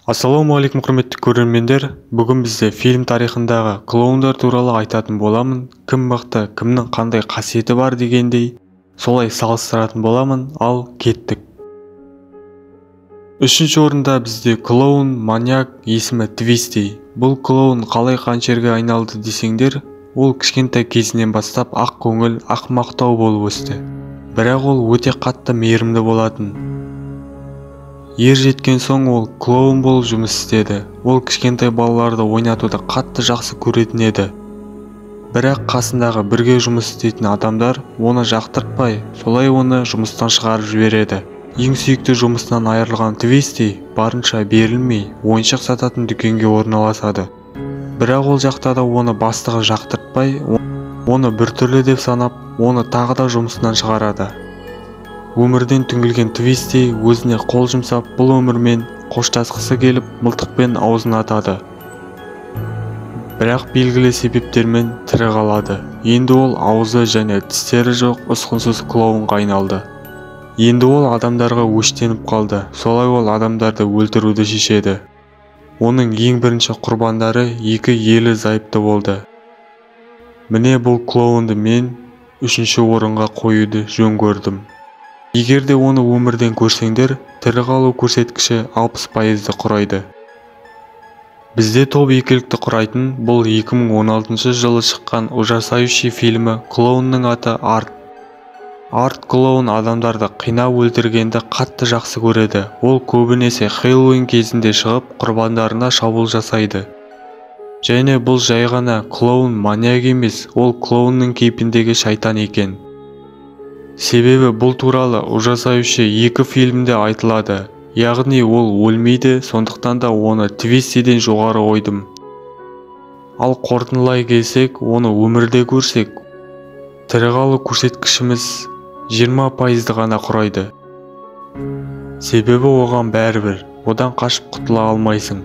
Ассалаумағалейкум құрметті көрермендер, бүгін бізде фильм тарихындағы клоундар туралы айтатын боламын. Кім мықты, кімнің қандай қасиеті бар дегендей, солай салыстыратын боламын, ал кеттік. Үшінші орында бізде клоун маньяк, есімі Твисти. Бұл клоун қалай қаншерге айналды десеңдер, ол кішкентай кезінен бастап ақ көңіл, ақ мақтау болып өсті. Бірақ ол өте қатты мейірімді болатын. Ер жеткен соң ол клоун болып жұмыс істеді. Ол кішкентай балаларды ойнатуды қатты жақсы көретін еді. Бірақ қасындағы бірге жұмыс істейтін адамдар оны жақтыртпай, солай оны жұмыстан шығарып жібереді. Ең сүйікті жұмысынан айырылған Твисти барынша берілмей, ойыншық сататын дүкенге орналасады. Бірақ ол жақта да оны бастығы жақтыртпай, оны біртүрлі деп санап, оны тағы да жұмысынан шығарады. Өмірден түңілген Твисти өзіне қол жұмсап, бұл өмірмен қоштасқысы келіп, мылтықпен аузын атады. Бірақ белгілі себептермен тірі қалады. Енді ол аузы және тістері жоқ ұсқынсыз клоунға айналды. Енді ол адамдарға өштеніп қалды. Солай ол адамдарды өлтіруді шешеді. Оның ең бірінші құрбандары екі ерлі зайыпты болды. Міне бұл клоунды мен үшінші орынға қоюды жөн көрдім. Егер де оны өмірден көрсеңдер, тірі қалу көрсеткіші 60%-ді құрайды. Бізде топ екілікті құрайтын бұл 2016 жылы шыққан ужасающий фильмі. Клоунның аты Арт. Арт клоун адамдарды қинап өлтіргенді қатты жақсы көреді. Ол көбінесе Хэллоуин кезінде шығып, құрбандарына шабуыл жасайды. Және бұл жай ғана клоун маньяк емес, ол клоунның кейпіндегі шайтан екен. Себебі бұл туралы ужасающий 2 фильмде айтылады. Яғни ол өлмейді, сондықтан да оны Твистиден жоғары қойдым. Ал қорытындылай келсек, оны өмірде көрсек, тірі қалу көрсеткішіміз 20%-ды ғана құрайды. Себебі оған бәрібір, одан қашып құтыла алмайсың.